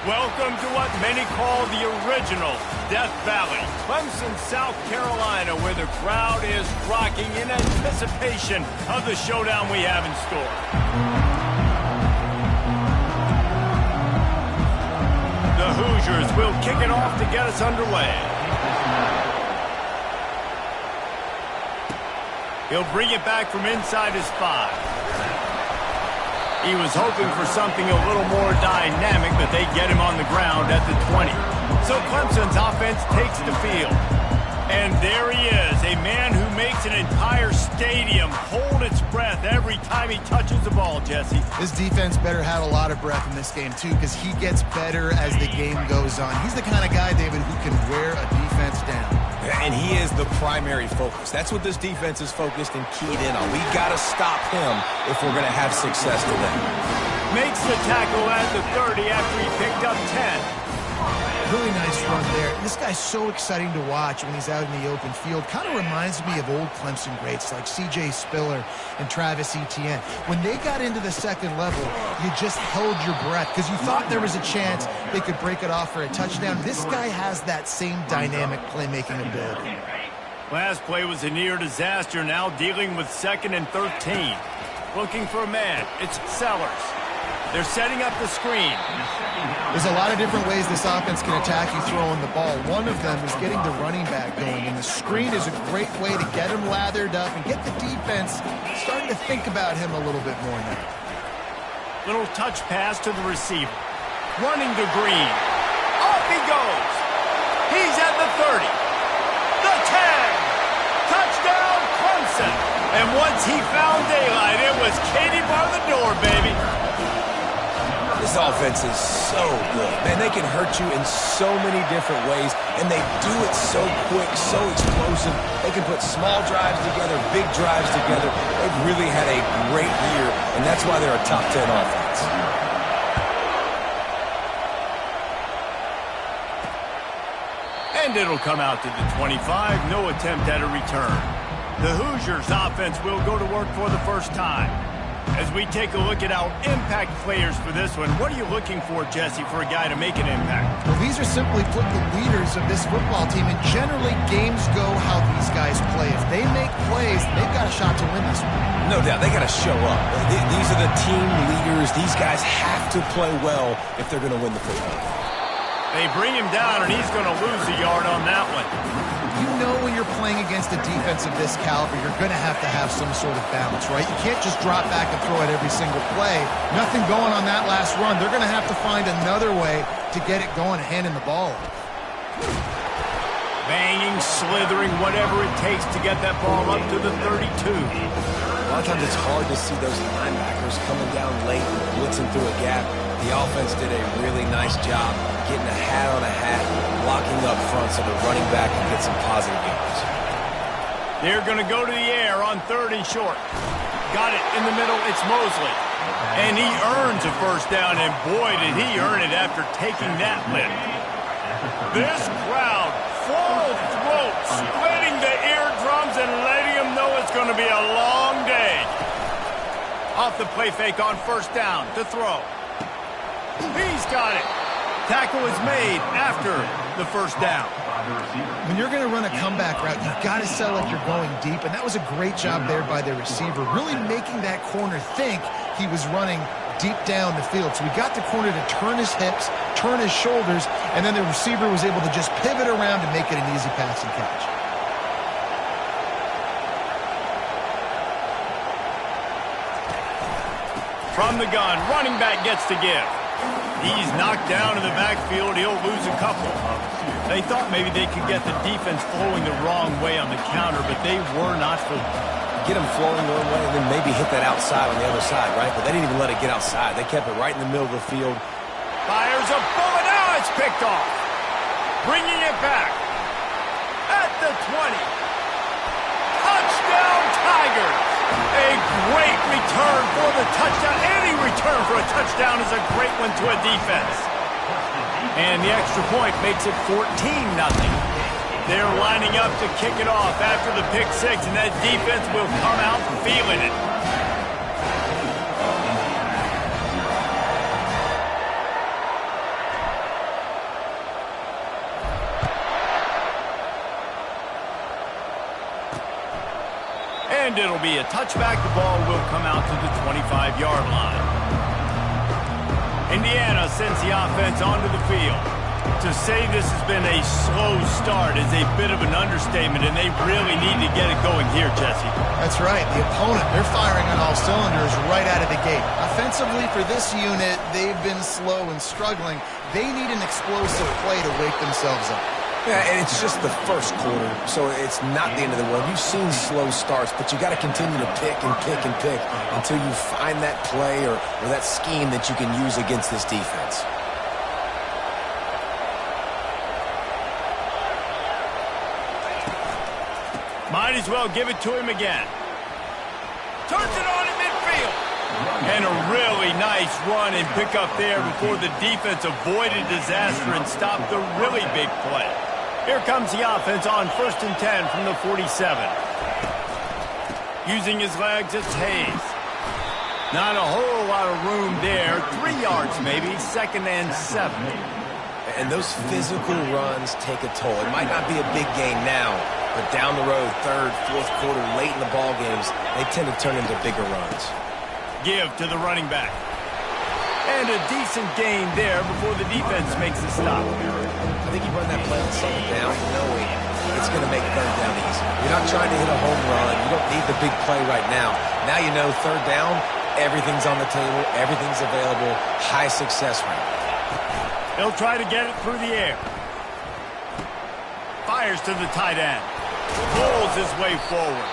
Welcome to what many call the original Death Valley, Clemson, South Carolina, where the crowd is rocking in anticipation of the showdown we have in store. The Hoosiers will kick it off to get us underway. He'll bring it back from inside his 5. He was hoping for something a little more dynamic, but they get him on the ground at the 20. So Clemson's offense takes the field. And there he is, a man who makes an entire stadium hold its breath every time he touches the ball, Jesse. This defense better have a lot of breath in this game, too, because he gets better as the game goes on. He's the kind of guy, David, who can wear a defense down. And he is the primary focus. That's what this defense is focused and keyed in on. We got to stop him if we're going to have success today. Makes the tackle at the 30 after he picked up 10. Really nice run there. This guy's so exciting to watch when he's out in the open field. Kind of reminds me of old Clemson greats like C.J. Spiller and Travis Etienne. When they got into the second level, you just held your breath because you thought there was a chance they could break it off for a touchdown. This guy has that same dynamic playmaking ability. Last play was a near disaster, now dealing with 2nd and 13. Looking for a man. It's Sellers. They're setting up the screen. There's a lot of different ways this offense can attack you throwing the ball. One of them is getting the running back going, and the screen is a great way to get him lathered up and get the defense starting to think about him a little bit more now. Little touch pass to the receiver. Running to Green. Off he goes. He's at the 30. The 10. Touchdown, Clemson. And once he found daylight, it was Katie bar the door, baby. This offense is so good. Man, they can hurt you in so many different ways, and they do it so quick, so explosive. They can put small drives together, big drives together. They've really had a great year, and that's why they're a top 10 offense. And it'll come out to the 25. No attempt at a return. The Hoosiers offense will go to work for the first time. As we take a look at our impact players for this one, what are you looking for, Jesse, for a guy to make an impact? Well, these are simply put the leaders of this football team, and generally games go how these guys play. If they make plays, they've got a shot to win this one. No doubt, they got to show up. These are the team leaders. These guys have to play well if they're going to win the football. They bring him down, and he's going to lose a yard on that one. You know when you're playing against a defense of this caliber, you're going to have some sort of balance, right? You can't just drop back and throw it every single play. Nothing going on that last run. They're going to have to find another way to get it going and handing the ball. Banging, slithering, whatever it takes to get that ball up to the 32. A lot of times it's hard to see those linebackers coming down late and blitzing through a gap. The offense did a really nice job getting a hat on a hat, blocking up front so the running back can get some positive yards. They're going to go to the air on 3rd and short. Got it in the middle. It's Mosley. And he earns a first down, and boy, did he earn it after taking that lift. This crowd, full throat, splitting the eardrums and letting them know it's going to be a long day. Off the play fake on 1st down to throw. He's got it. Tackle is made after the 1st down. When you're going to run a comeback route, you've got to sell like you're going deep, and that was a great job there by the receiver, really making that corner think he was running deep down the field. So we got the corner to turn his hips, turn his shoulders, and then the receiver was able to just pivot around and make it an easy pass and catch. From the gun, running back gets to give. He's knocked down in the backfield. He'll lose a couple. They thought maybe they could get the defense flowing the wrong way on the counter, but they were not fooled. Get them flowing one way and then maybe hit that outside on the other side, right? But they didn't even let it get outside. They kept it right in the middle of the field. Fires a bullet. Now it's picked off. Bringing it back. At the 20. Touchdown, Tigers. A great return for the touchdown. Any return for a touchdown is a great one to a defense. And the extra point makes it 14-0. They're lining up to kick it off after the pick six, and that defense will come out feeling it. And it'll be a touchback. The ball will come out to the 25-yard line. Indiana sends the offense onto the field. To say this has been a slow start is a bit of an understatement, and they really need to get it going here, Jesse. That's right. The opponent, they're firing on all cylinders right out of the gate. Offensively, for this unit, they've been slow and struggling. They need an explosive play to wake themselves up. Yeah, and it's just the first quarter, so it's not the end of the world. You've seen slow starts, but you got to continue to pick and pick and pick until you find that play or that scheme that you can use against this defense. Might as well give it to him again. Turns it on in midfield. And a really nice run and pick up there before the defense avoided disaster and stopped the really big play. Here comes the offense on 1st and 10 from the 47. Using his legs, it's Hayes. Not a whole lot of room there. 3 yards maybe, 2nd and 7. And those physical runs take a toll. It might not be a big gain now, but down the road, 3rd, 4th quarter, late in the ball games, they tend to turn into bigger runs. Give to the running back. And a decent gain there before the defense makes a stop. I think you run that play on 2nd down knowing it's going to make 3rd down easy. You're not trying to hit a home run. You don't need the big play right now. Now you know 3rd down, everything's on the table, everything's available, high success rate. He'll try to get it through the air. Fires to the tight end. Pulls his way forward.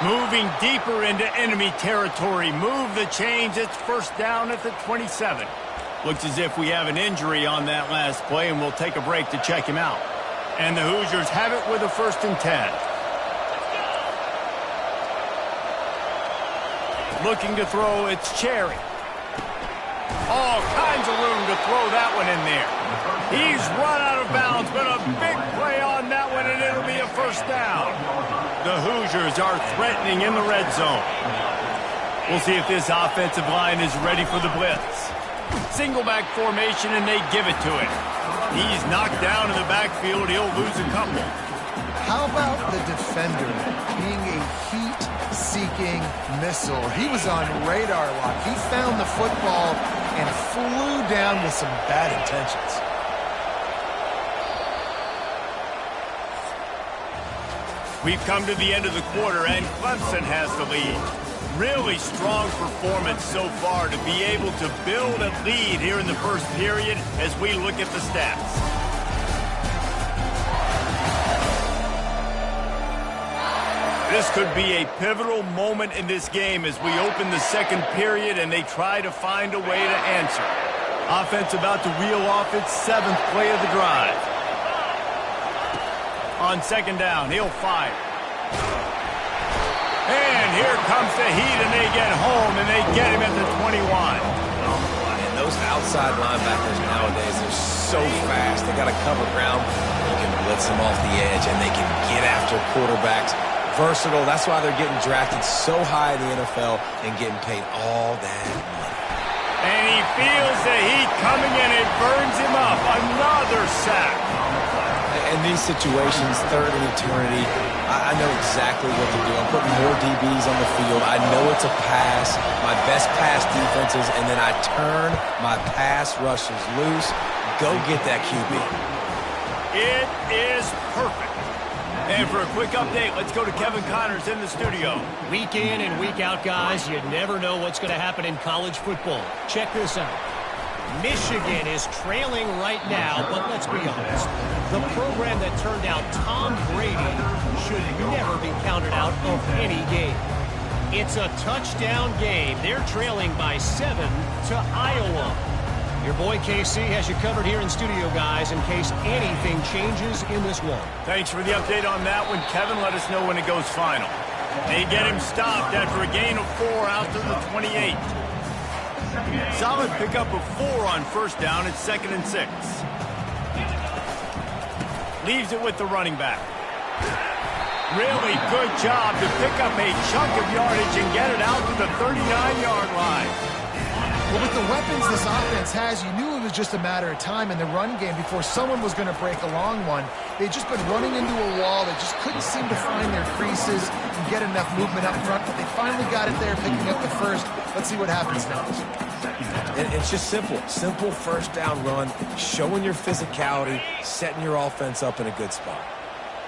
Moving deeper into enemy territory. Move the chains. It's 1st down at the 27. Looks as if we have an injury on that last play, and we'll take a break to check him out. And the Hoosiers have it with a 1st and 10. Looking to throw, it's Cherry. All kinds of room to throw that one in there. He's run out of bounds, but a big play on that one, and it'll be a 1st down. The Hoosiers are threatening in the red zone. We'll see if this offensive line is ready for the blitz. Single back formation, and they give it to him. He's knocked down in the backfield. He'll lose a couple. How about the defender being a heat-seeking missile? He was on radar lock. He found the football and flew down with some bad intentions. We've come to the end of the quarter, and Clemson has the lead. Really strong performance so far to be able to build a lead here in the 1st period as we look at the stats. This could be a pivotal moment in this game as we open the 2nd period and they try to find a way to answer. Offense about to reel off its 7th play of the drive. On 2nd down, he'll fire. And here comes the heat, and they get home, and they get him at the 21. And those outside linebackers nowadays, they're so fast. They got to cover ground. You can blitz them off the edge, and they can get after quarterbacks. Versatile. That's why they're getting drafted so high in the NFL and getting paid all that money. And he feels the heat coming, and it burns him up. Another sack. In these situations, 3rd and eternity, I know exactly what to do. I'm putting more DBs on the field. I know it's a pass, my best pass defenses, and then I turn my pass rushers loose. Go get that QB. It is perfect. And for a quick update, let's go to Kevin Connors in the studio. Week in and week out, guys, you never know what's going to happen in college football. Check this out. Michigan is trailing right now, but let's be honest. The program that turned out Tom Brady should never be counted out of any game. It's a touchdown game. They're trailing by 7 to Iowa. Your boy KC has you covered here in studio, guys, in case anything changes in this one. Thanks for the update on that one, Kevin. Let us know when it goes final. They get him stopped after a gain of 4 out to the 28. Solid pickup of 4 on 1st down. It's 2nd and 6. Leaves it with the running back. Really good job to pick up a chunk of yardage and get it out to the 39-yard line. Well, with the weapons this offense has, you knew it was just a matter of time in the run game before someone was going to break a long one. They'd just been running into a wall. They just couldn't seem to find their creases and get enough movement up front, but they finally got it there, picking up the first. Let's see what happens next. It's just simple. Simple first down run, showing your physicality, setting your offense up in a good spot.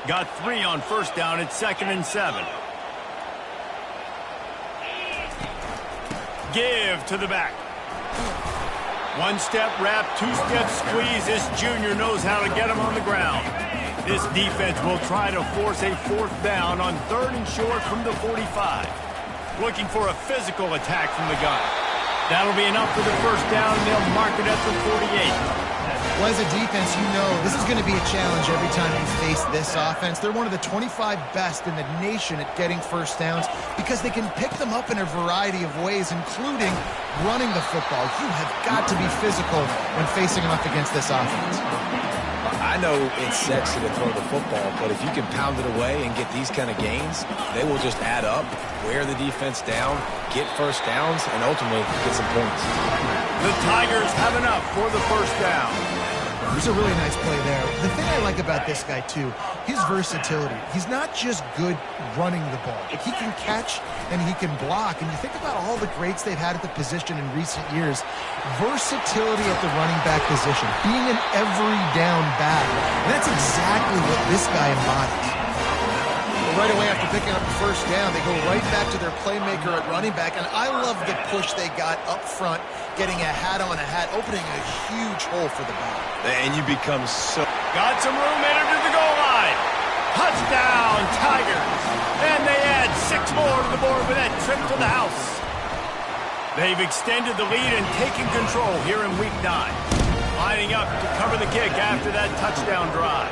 Got 3 on first down. It's 2nd and 7. Give to the back. 1-step wrap, 2-step squeeze. This junior knows how to get him on the ground. This defense will try to force a 4th down on 3rd and short from the 45. Looking for a physical attack from the gun. That'll be enough for the first down, and they'll mark it at the 48. Well, as a defense, you know this is going to be a challenge every time you face this offense. They're one of the 25 best in the nation at getting first downs because they can pick them up in a variety of ways, including running the football. You have got to be physical when facing them up against this offense. I know it's sexy to throw the football, but if you can pound it away and get these kind of gains, they will just add up, wear the defense down, get first downs, and ultimately get some points. The Tigers have enough for the first down. There's a really nice play there. The thing I like about this guy, too, his versatility. He's not just good running the ball. Like, he can catch and he can block. And you think about all the greats they've had at the position in recent years. Versatility at the running back position. Being an every down back. And that's exactly what this guy embodies. Well, right away after picking up the first down, they go right back to their playmaker at running back. And I love the push they got up front, getting a hat on a hat, opening a huge hole for the back. And you become so... Got some room, entered to the goal line. Touchdown, Tigers. And they add 6 more to the board with that trip to the house. They've extended the lead and taken control here in Week 9. Lining up to cover the kick after that touchdown drive.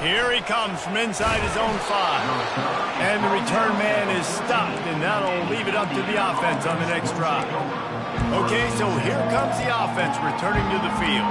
Here he comes from inside his own 5. And the return man is stopped, and that'll leave it up to the offense on the next drive. Okay, so here comes the offense returning to the field.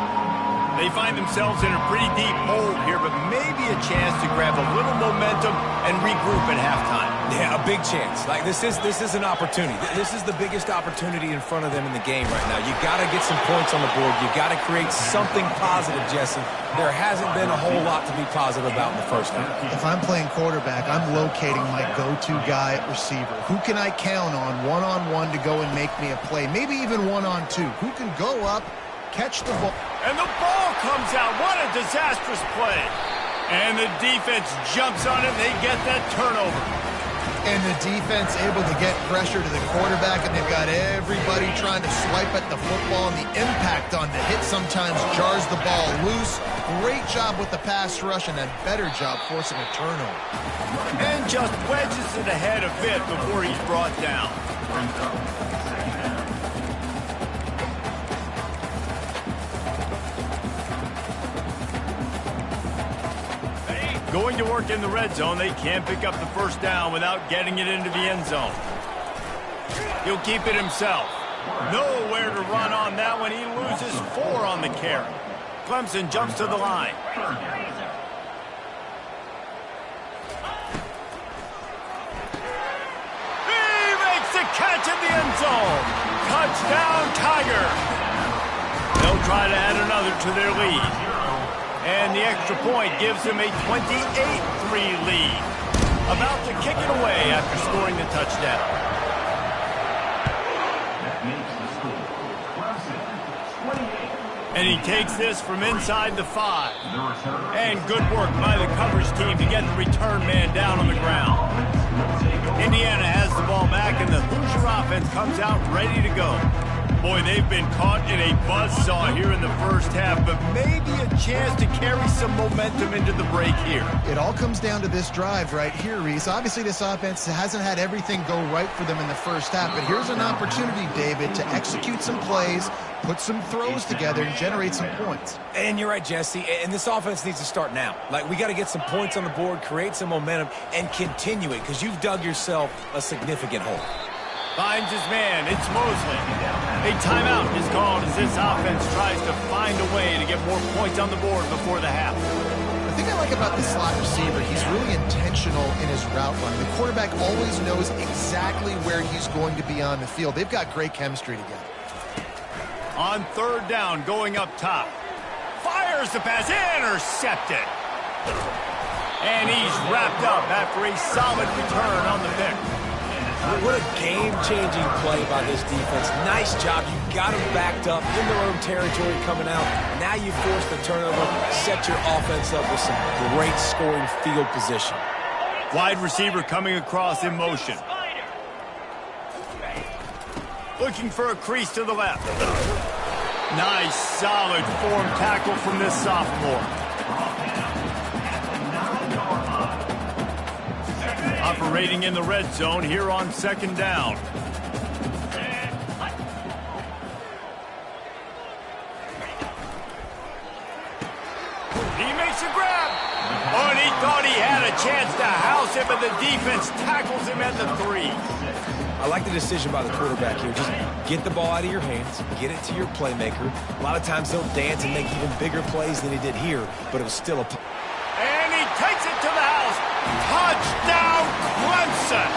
They find themselves in a pretty deep hole here, but maybe a chance to grab a little momentum and regroup at halftime. Yeah, a big chance. Like, this is an opportunity. This is the biggest opportunity in front of them in the game right now. You got to get some points on the board. You got to create something positive, Jesse. There hasn't been a whole lot to be positive about in the first half. If I'm playing quarterback, I'm locating my go-to guy at receiver. Who can I count on one-on-one to go and make me a play? Maybe even one-on-two. Who can go up, catch the ball? And the ball comes out. What a disastrous play. And the defense jumps on it. They get that turnover. And the defense able to get pressure to the quarterback, and they've got everybody trying to swipe at the football, and the impact on the hit sometimes jars the ball loose. Great job with the pass rush, and a better job forcing a turnover. And just wedges it ahead a bit before he's brought down. Going to work in the red zone, they can't pick up the first down without getting it into the end zone. He'll keep it himself. Nowhere to run on that one. He loses 4 on the carry. Clemson jumps to the line. He makes the catch in the end zone. Touchdown, Tiger. They'll try to add another to their lead. And the extra point gives them a 28-3 lead. About to kick it away after scoring the touchdown. And he takes this from inside the 5. And good work by the coverage team to get the return man down on the ground. Indiana has the ball back, and the Hoosier offense comes out ready to go. Boy, they've been caught in a buzzsaw here in the first half, but maybe a chance to carry some momentum into the break here. It all comes down to this drive right here, Reese. Obviously, this offense hasn't had everything go right for them in the first half, but here's an opportunity, David, to execute some plays, put some throws together, and generate some points. And you're right, Jesse, and this offense needs to start now. Like, we got to get some points on the board, create some momentum, and continue it, because you've dug yourself a significant hole. Finds his man. It's Mosley. A timeout is called as this offense tries to find a way to get more points on the board before the half. The thing I like about the slot receiver, he's really intentional in his route running. The quarterback always knows exactly where he's going to be on the field. They've got great chemistry together. On third down, going up top. Fires the pass, intercepted. And he's wrapped up after a solid return on the pick. What a game-changing play by this defense. Nice job. You got them backed up in their own territory coming out. Now you force the turnover, set your offense up with some great scoring field position. Wide receiver coming across in motion. Looking for a crease to the left. Nice, solid form tackle from this sophomore. Operating in the red zone here on second down. He makes a grab. Oh, and he thought he had a chance to house him, but the defense tackles him at the 3. I like the decision by the quarterback here. Just get the ball out of your hands, get it to your playmaker. A lot of times they'll dance and make even bigger plays than he did here, but it was still a... And he takes it to the house. Touchdown, Clemson!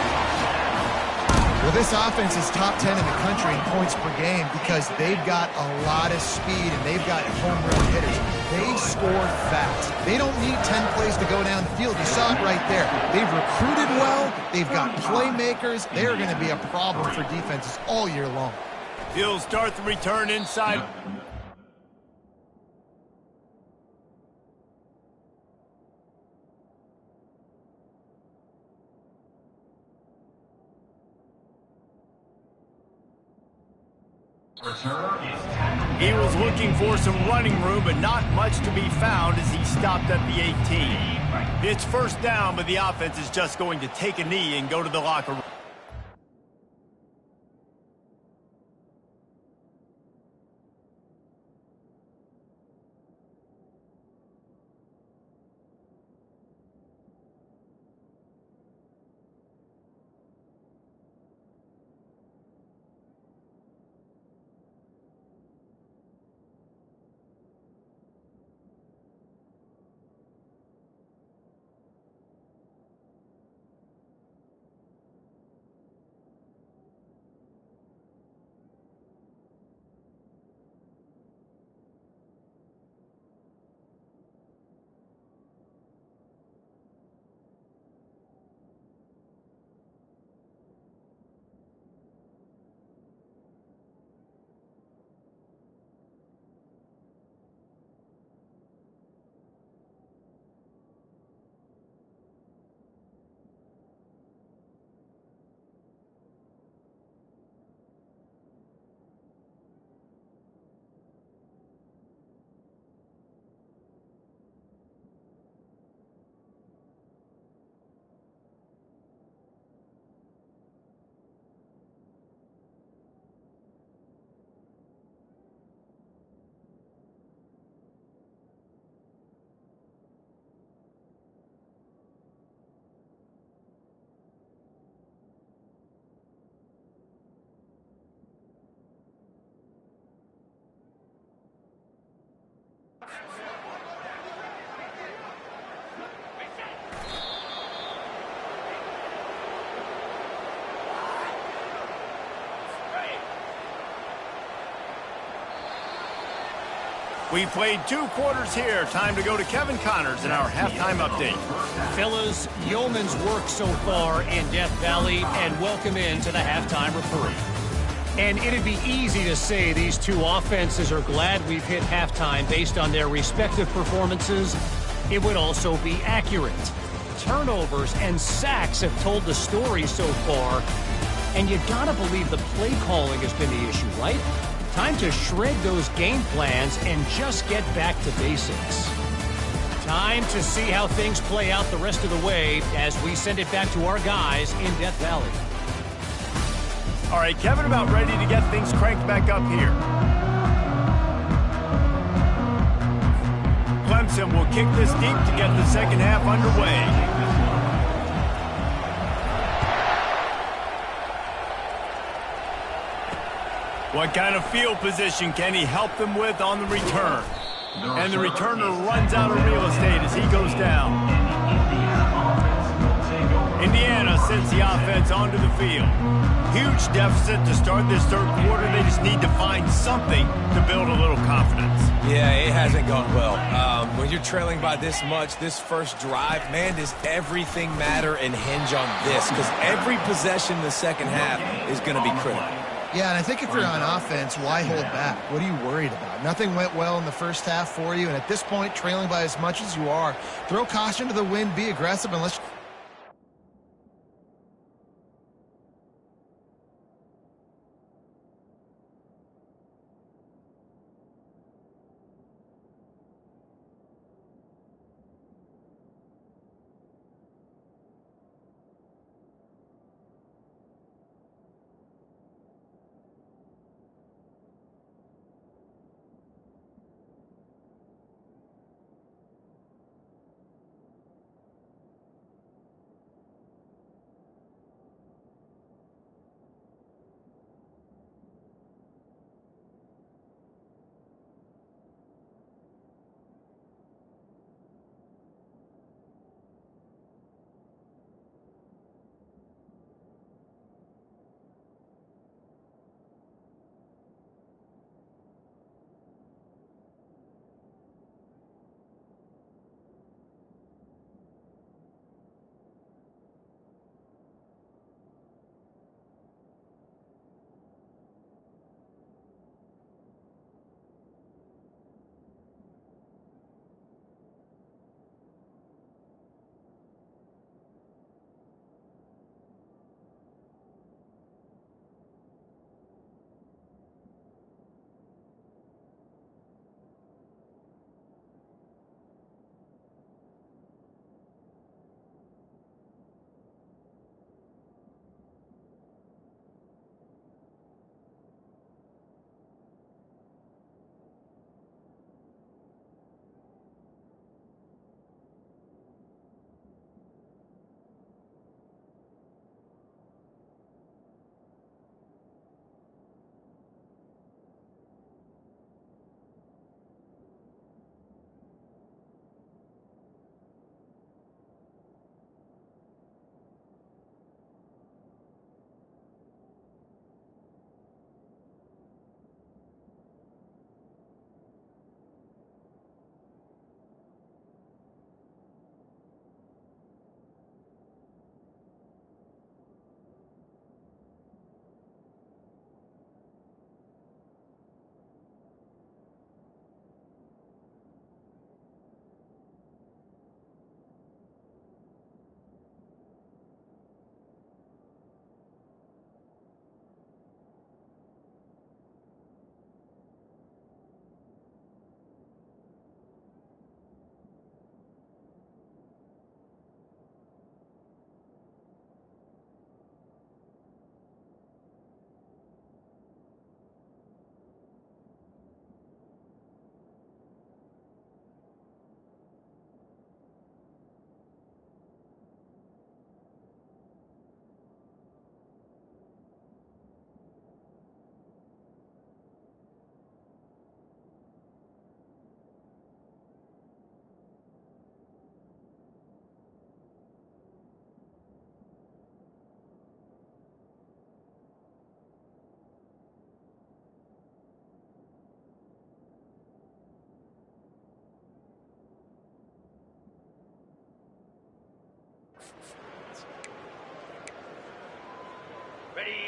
Well, this offense is top 10 in the country in points per game because they've got a lot of speed and they've got home run hitters. They score fast. They don't need 10 plays to go down the field. You saw it right there. They've recruited well. They've got playmakers. They're going to be a problem for defenses all year long. He'll start the return inside. He was looking for some running room, but not much to be found as he stopped at the 18. It's first down, but the offense is just going to take a knee and go to the locker room. We played 2 quarters here. Time to go to Kevin Connors in our halftime update. Fellas, yeoman's work so far in Death Valley, and welcome into the halftime report. And it'd be easy to say these two offenses are glad we've hit halftime based on their respective performances. It would also be accurate. Turnovers and sacks have told the story so far, and you gotta believe the play calling has been the issue, right? Time to shred those game plans and just get back to basics. Time to see how things play out the rest of the way as we send it back to our guys in Death Valley. All right, Kevin, about ready to get things cranked back up here. Clemson will kick this deep to get the second half underway. What kind of field position can he help them with on the return? And the returner runs out of real estate as he goes down. Indiana sends the offense onto the field. Huge deficit to start this third quarter. They just need to find something to build a little confidence. Yeah, it hasn't gone well. When you're trailing by this much, this first drive, man, does everything matter and hinge on this? Because every possession in the second half is going to be critical. Yeah, and I think if you're on offense, why hold back? What are you worried about? Nothing went well in the first half for you, and at this point, trailing by as much as you are, throw caution to the wind, be aggressive, and let's...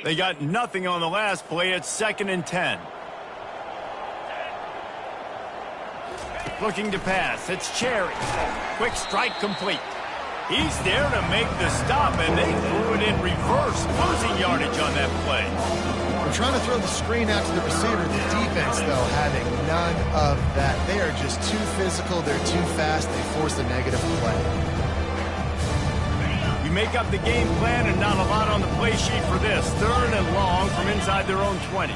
They got nothing on the last play. It's 2nd and 10. Looking to pass. It's Cherry. Quick strike complete. He's there to make the stop, and they threw it in reverse, losing yardage on that play. We're trying to throw the screen out to the receiver. The defense, though, having none of that. They are just too physical. They're too fast. They force a negative play. You make up the game plan and not a lot on the play sheet for this. 3rd and long from inside their own 20.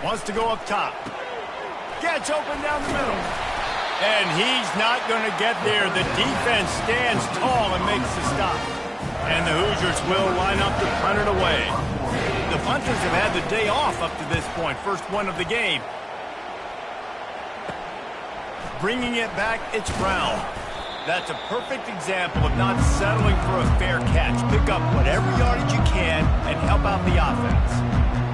Wants to go up top. Gets open down the middle. And he's not going to get there. The defense stands tall and makes the stop. And the Hoosiers will line up to punt it away. The punters have had the day off up to this point. First one of the game. bringing it back, it's Brown. That's a perfect example of not settling for a fair catch. Pick up whatever yardage you can and help out the offense.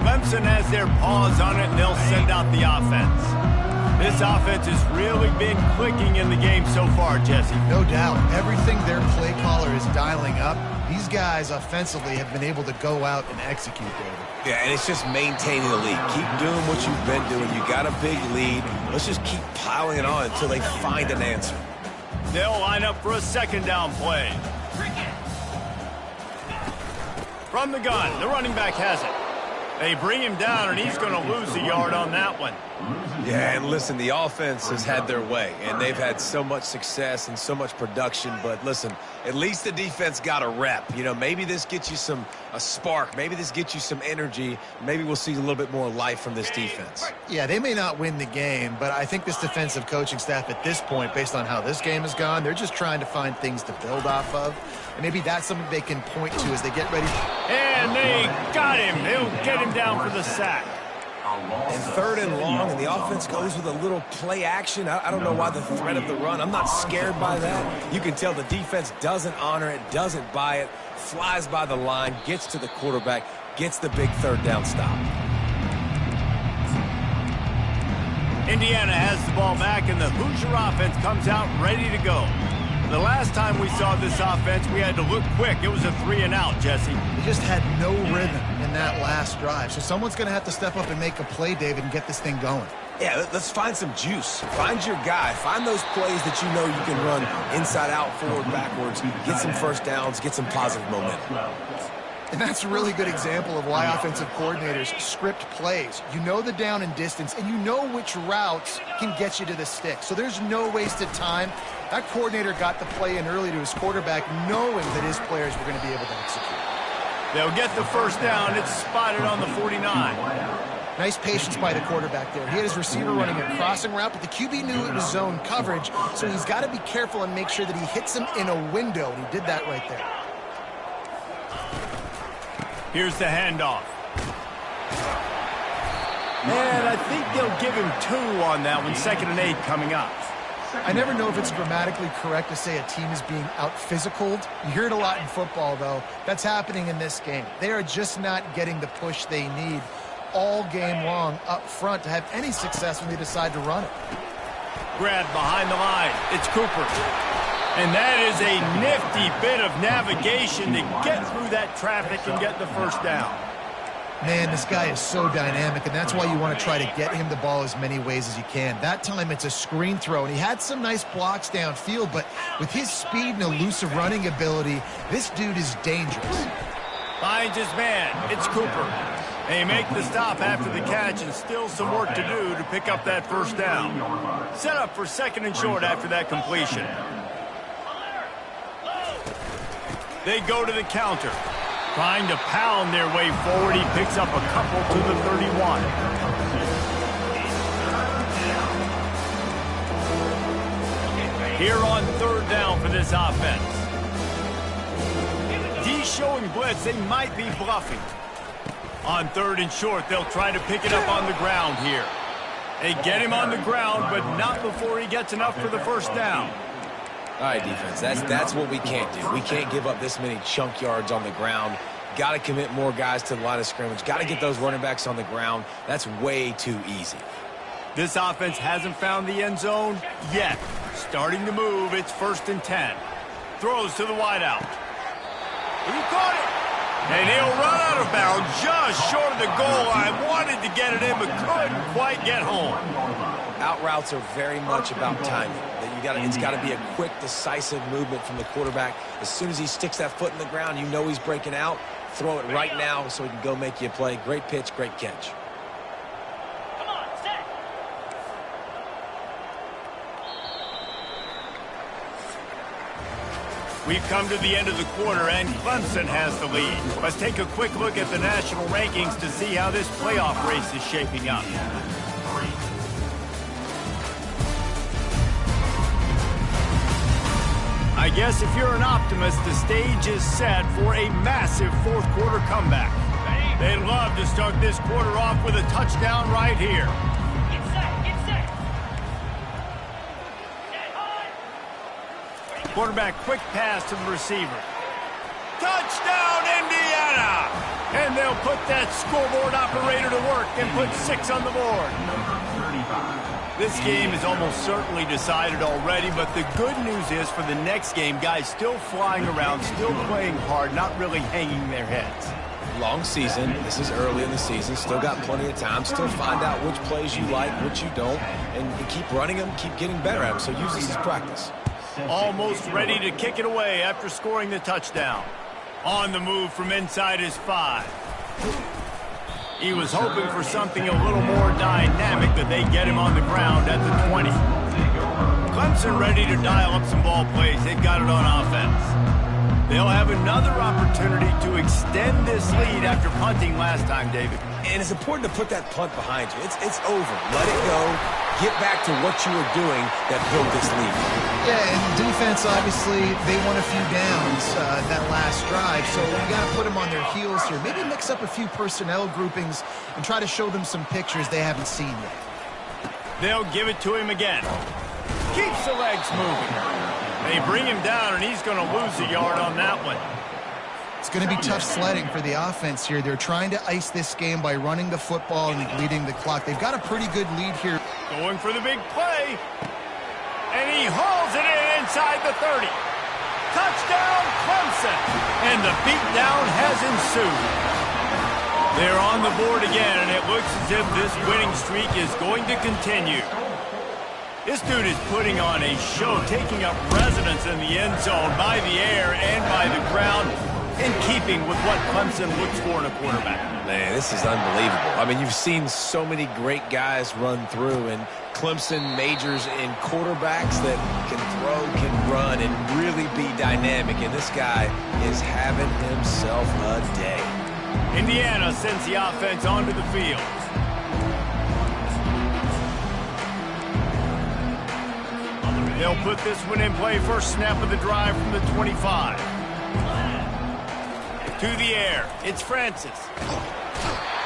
Clemson has their paws on it, and they'll send out the offense. This offense has really been clicking in the game so far, Jesse. No doubt. Everything their play caller is dialing up, these guys offensively have been able to go out and execute, David. Yeah, and it's just maintaining the lead. Keep doing what you've been doing. You got a big lead. Let's just keep piling it on until they find an answer. They'll line up for a second down play. From the gun, the running back has it. They bring him down, and he's going to lose a yard on that one. Yeah, and listen, the offense has had their way, and they've had so much success and so much production. But listen, at least the defense got a rep. You know, maybe this gets you a spark. Maybe this gets you some energy. Maybe we'll see a little bit more life from this defense. Yeah, they may not win the game, but I think this defensive coaching staff at this point, based on how this game has gone, they're just trying to find things to build off of. And maybe that's something they can point to as they get ready. And they got him. They'll get him down for the sack. And third and long, and the offense goes with a little play action. I don't know why the threat of the run. I'm not scared by that. You can tell the defense doesn't honor it, doesn't buy it, flies by the line, gets to the quarterback, gets the big third down stop. Indiana has the ball back, and the Hoosier offense comes out ready to go. The last time we saw this offense, we had to look quick. It was a 3-and-out, Jesse. They just had no rhythm in that last drive. So someone's going to have to step up and make a play, David, and get this thing going. Yeah, let's find some juice. Find your guy. Find those plays that you know you can run inside out, forward, backwards. Get some first downs. Get some positive momentum. And that's a really good example of why offensive coordinators script plays. You know the down and distance, and you know which routes can get you to the stick. So there's no wasted time. That coordinator got the play in early to his quarterback, knowing that his players were going to be able to execute. They'll get the first down. It's spotted on the 49. Nice patience by the quarterback there. He had his receiver running a crossing route, but the QB knew it was zone coverage, so he's got to be careful and make sure that he hits him in a window, and he did that right there. Here's the handoff. And I think they'll give him 2 on that one. 2nd and 8 coming up. I never know if it's grammatically correct to say a team is being out-physicaled. You hear it a lot in football, though. That's happening in this game. They are just not getting the push they need all game long up front to have any success when they decide to run it. Grab behind the line. It's Cooper. And that is a nifty bit of navigation to get through that traffic and get the first down. Man, this guy is so dynamic, and that's why you want to try to get him the ball as many ways as you can. That time it's a screen throw, and he had some nice blocks downfield, but with his speed and elusive running ability, this dude is dangerous. Finds his man. It's Cooper. They make the stop after the catch, and still some work to do to pick up that first down. Set up for 2nd and short after that completion. They go to the counter. Trying to pound their way forward. He picks up a couple to the 31. Here on 3rd down for this offense. D showing blitz. They might be bluffing. On 3rd and short, they'll try to pick it up on the ground here. They get him on the ground, but not before he gets enough for the first down. All right, defense, that's what we can't do. We can't give up this many chunk yards on the ground. Got to commit more guys to the line of scrimmage. Got to get those running backs on the ground. That's way too easy. This offense hasn't found the end zone yet. Starting to move, it's 1st and 10. Throws to the wideout. He caught it. And he'll run out of bounds just short of the goal line. Wanted to get it in, but couldn't quite get home. Out routes are very much about timing. It's got to be a quick, decisive movement from the quarterback. As soon as he sticks that foot in the ground, you know he's breaking out. Throw it right now so he can go make you a play. Great pitch, great catch. Come on, set. We've come to the end of the quarter, and Clemson has the lead. Let's take a quick look at the national rankings to see how this playoff race is shaping up. I guess if you're an optimist, the stage is set for a massive 4th quarter comeback. They'd love to start this quarter off with a touchdown right here. Get set, get set. Quarterback quick pass to the receiver. Touchdown, Indiana! And they'll put that scoreboard operator to work and put 6 on the board. This game is almost certainly decided already, but the good news is for the next game, guys still flying around, still playing hard, not really hanging their heads. Long season. This is early in the season. Still got plenty of time. Still find out which plays you like, which you don't, and keep running them, keep getting better at them. So use this as practice. Almost ready to kick it away after scoring the touchdown. On the move from inside his 5. He was hoping for something a little more dynamic, that they get him on the ground at the 20. Clemson ready to dial up some ball plays. They've got it on offense. They'll have another opportunity to extend this lead after punting last time, David. And it's important to put that punt behind you. It's over. Let it go. Get back to what you were doing that built this lead. Yeah, and defense, obviously, they won a few downs that last drive, so you got to put them on their heels here. Maybe mix up a few personnel groupings and try to show them some pictures they haven't seen yet. They'll give it to him again. Keeps the legs moving. They bring him down, and he's going to lose a yard on that one. It's going to be tough sledding for the offense here. They're trying to ice this game by running the football and bleeding the clock. They've got a pretty good lead here. Going for the big play. And he hauls it in inside the 30. Touchdown, Clemson. And the beatdown has ensued. They're on the board again, and it looks as if this winning streak is going to continue. This dude is putting on a show, taking up residence in the end zone by the air and by the ground, in keeping with what Clemson looks for in a quarterback. Man, this is unbelievable. I mean, you've seen so many great guys run through, and Clemson majors in quarterbacks that can throw, can run, and really be dynamic, and this guy is having himself a day. Indiana sends the offense onto the field. They'll put this one in play. First snap of the drive from the 25. To the air. It's Francis.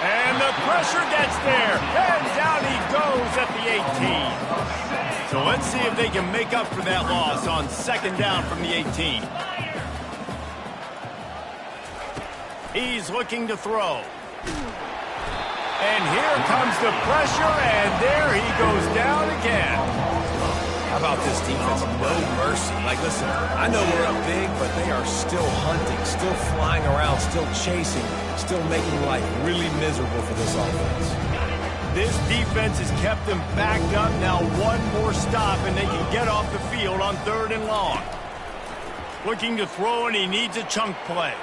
And the pressure gets there. And down he goes at the 18. So let's see if they can make up for that loss on second down from the 18. He's looking to throw. And here comes the pressure, and there he goes down again. How about this defense? No mercy. Like, listen, I know we're up big, but they are still hunting, still flying around, still chasing, still making life really miserable for this offense. This defense has kept them backed up. Now one more stop, and they can get off the field on 3rd and long. Looking to throw, and he needs a chunk play.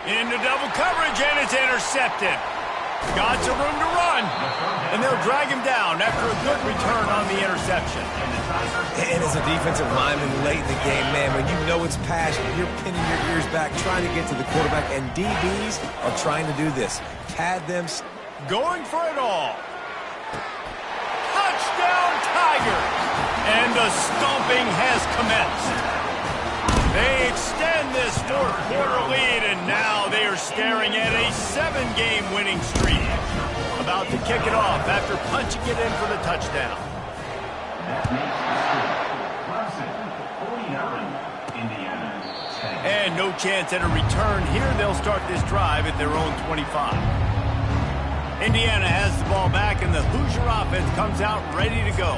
Into double coverage, and it's intercepted. Got some room to run, and they'll drag him down after a good return on the interception. And as a defensive lineman late in the game, man, when you know it's passion, you're pinning your ears back, trying to get to the quarterback, and DBs are trying to do this. Pad them. Going for it all. Touchdown, Tigers! And the stomping has commenced. They extend this 4th quarter lead, and now they are staring at a 7-game winning streak. About to kick it off after punching it in for the touchdown. And no chance at a return here. They'll start this drive at their own 25. Indiana has the ball back, and the Hoosier offense comes out ready to go.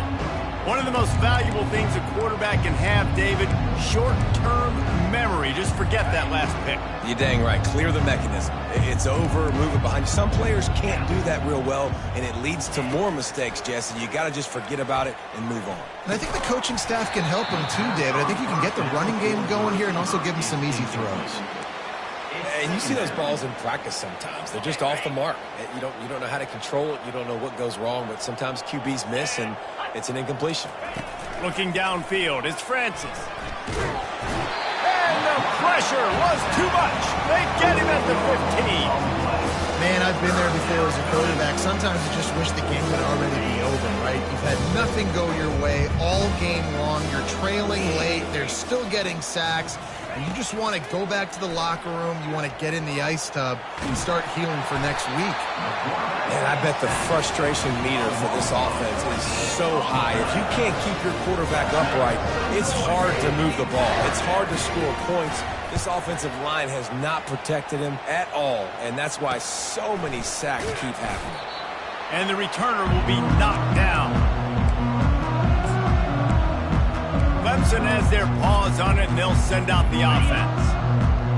One of the most valuable things a quarterback can have, David, short-term memory. Just forget that last pick. You're dang right. Clear the mechanism. It's over. Move it behind you. Some players can't do that real well, and it leads to more mistakes, Jesse. You got to just forget about it and move on. And I think the coaching staff can help him too, David. I think you can get the running game going here and also give him some easy throws. And you see those balls in practice sometimes. They're just off the mark. You don't know how to control it. You don't know what goes wrong, but sometimes QBs miss, and it's an incompletion. Looking downfield, it's Francis. And the pressure was too much. They get him at the 15. Man, I've been there before as a quarterback. Sometimes you just wish the game would already be over, right? You've had nothing go your way all game long. You're trailing late. They're still getting sacks. And you just want to go back to the locker room. You want to get in the ice tub and start healing for next week. And I bet the frustration meter for this offense is so high. If you can't keep your quarterback upright, it's hard to move the ball. It's hard to score points. This offensive line has not protected him at all, and that's why so many sacks keep happening. And the returner will be knocked down. Clemson has their paws on it, and they'll send out the offense.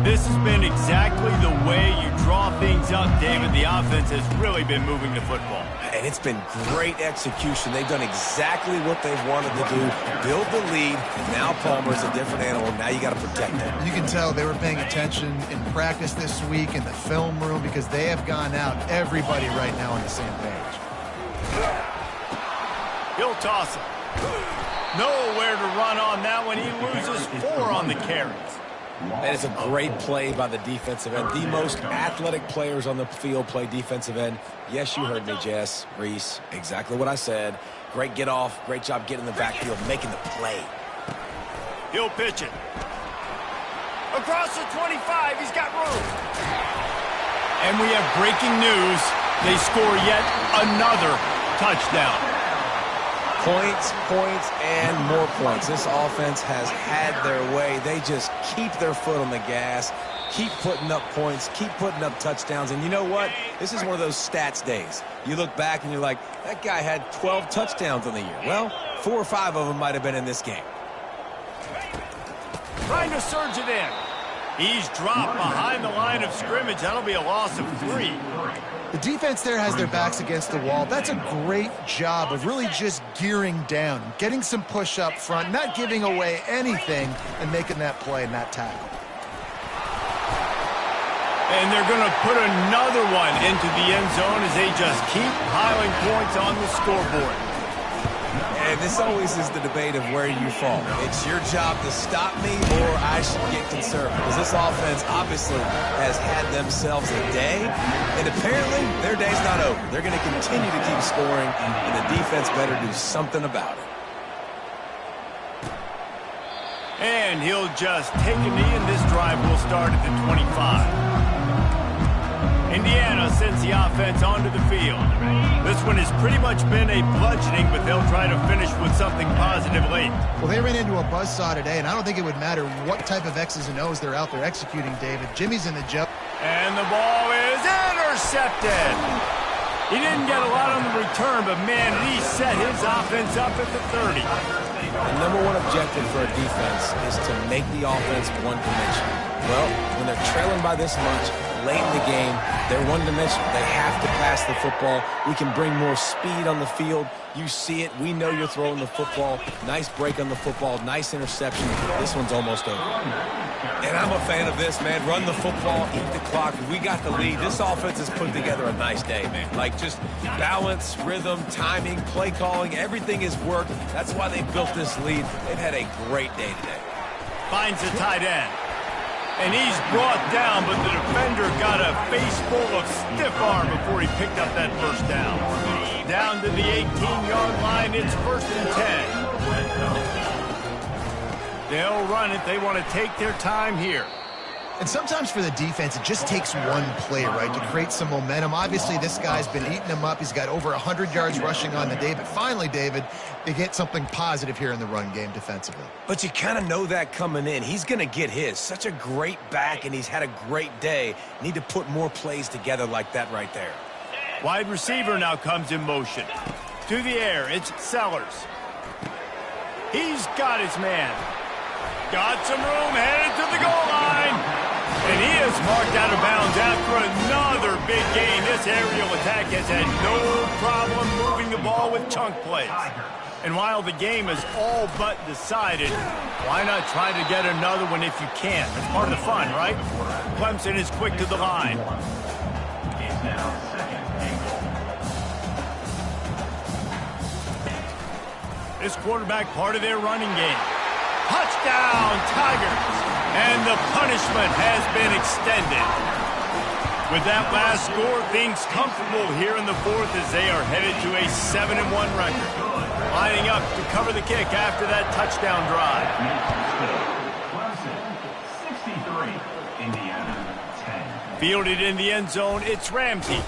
This has been exactly the way you draw things up, David. The offense has really been moving the football. And it's been great execution. They've done exactly what they've wanted to do, build the lead, and now Palmer's a different animal. Now you got to protect him. You can tell they were paying attention in practice this week in the film room because they have gone out, everybody right now on the same page. He'll toss it. Nowhere to run on that one. He loses 4 on the carries. And it's a great play by the defensive end. The most athletic players on the field play defensive end. Yes, you heard me, Jess, Reese. Exactly what I said. Great get off. Great job getting in the backfield, making the play. He'll pitch it. Across the 25. He's got room. And we have breaking news. They score yet another touchdown. Points, points, and more points. This offense has had their way. They just keep their foot on the gas, keep putting up points, keep putting up touchdowns. And you know what? This is one of those stats days. You look back and you're like, that guy had 12 touchdowns on the year. Well, 4 or 5 of them might have been in this game. Trying to surge it in. He's dropped behind the line of scrimmage. That'll be a loss of 3. The defense there has their backs against the wall. That's a great job of really just gearing down, getting some push up front, not giving away anything, and making that play and that tackle. And they're going to put another one into the end zone as they just keep piling points on the scoreboard. And this always is the debate of where you fall. It's your job to stop me or I should get conservative. Because this offense obviously has had themselves a day. And apparently their day's not over. They're going to continue to keep scoring. And the defense better do something about it. And he'll just take a knee, and this drive will start at the 25. Indiana sends the offense onto the field. This one has pretty much been a bludgeoning, but they'll try to finish with something positive late. Well, they ran into a buzzsaw today, and I don't think it would matter what type of X's and O's they're out there executing, David. Jimmy's in the joke. And the ball is intercepted. He didn't get a lot on the return, but, man, he set his offense up at the 30. The number one objective for a defense is to make the offense one-dimensional. Well, when they're trailing by this much, late in the game, they're one-dimensional. They have to pass the football. We can bring more speed on the field. You see it. We know you're throwing the football. Nice break on the football. Nice interception. This one's almost over. And I'm a fan of this, man. Run the football, eat the clock. We got the lead. This offense has put together a nice day, man. Like just balance, rhythm, timing, play calling. Everything has worked. That's why they built this lead. They've had a great day today. Finds a tight end. And he's brought down, but the defender got a face full of stiff arm before he picked up that first down. Down to the 18-yard line, it's 1st and 10. They'll run it. They want to take their time here. And sometimes for the defense, it just takes one play, right, to create some momentum. Obviously, this guy's been eating them up. He's got over 100 yards rushing on the day. But finally, David, they get something positive here in the run game defensively. But you kind of know that coming in. He's going to get his. Such a great back, and he's had a great day. Need to put more plays together like that right there. Wide receiver now comes in motion. To the air, it's Sellers. He's got his man. Got some room, headed to the goal line. And he is marked out of bounds after another big gain. This aerial attack has had no problem moving the ball with chunk plays. And while the game is all but decided, why not try to get another one if you can? That's part of the fun, right? Clemson is quick to the line. This quarterback part of their running game. Touchdown, Tigers! And the punishment has been extended. With that last score, things comfortable here in the 4th as they are headed to a 7-1 record. Lining up to cover the kick after that touchdown drive. Fielded in the end zone, it's Ramsey.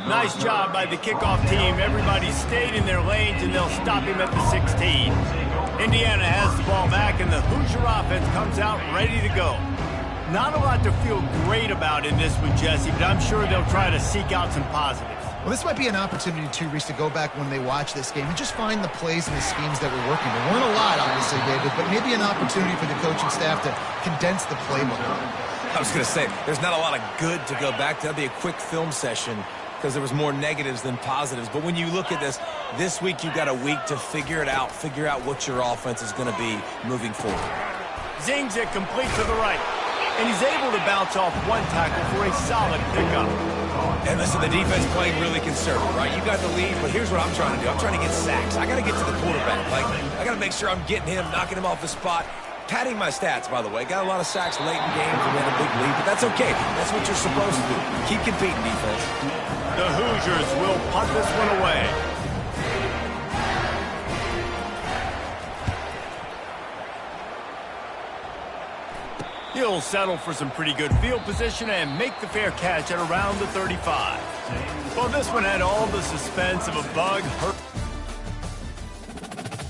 Nice job by the kickoff team. Everybody stayed in their lanes, and they'll stop him at the 16. Indiana has the ball back, and the Hoosier offense comes out ready to go. Not a lot to feel great about in this one, Jesse, but I'm sure they'll try to seek out some positives. Well, this might be an opportunity, too, Reese, to go back when they watch this game and just find the plays and the schemes that were working. There weren't a lot, obviously, David, but maybe an opportunity for the coaching staff to condense the playbook. I was going to say, there's not a lot of good to go back to. That'd be a quick film session because there was more negatives than positives. But when you look at this week you've got a week to figure it out, figure out what your offense is going to be moving forward. Zings it complete to the right. And he's able to bounce off one tackle for a solid pickup. And listen, the defense playing really conservative, right? You got the lead, but here's what I'm trying to do. I'm trying to get sacks. I got to get to the quarterback. I got to make sure I'm getting him, knocking him off the spot. Padding my stats, by the way. Got a lot of sacks late in games and we had a big lead, but that's okay. That's what you're supposed to do. Keep competing, defense. The Hoosiers will punt this one away. He'll settle for some pretty good field position and make the fair catch at around the 35. Well, this one had all the suspense of a bug hurt.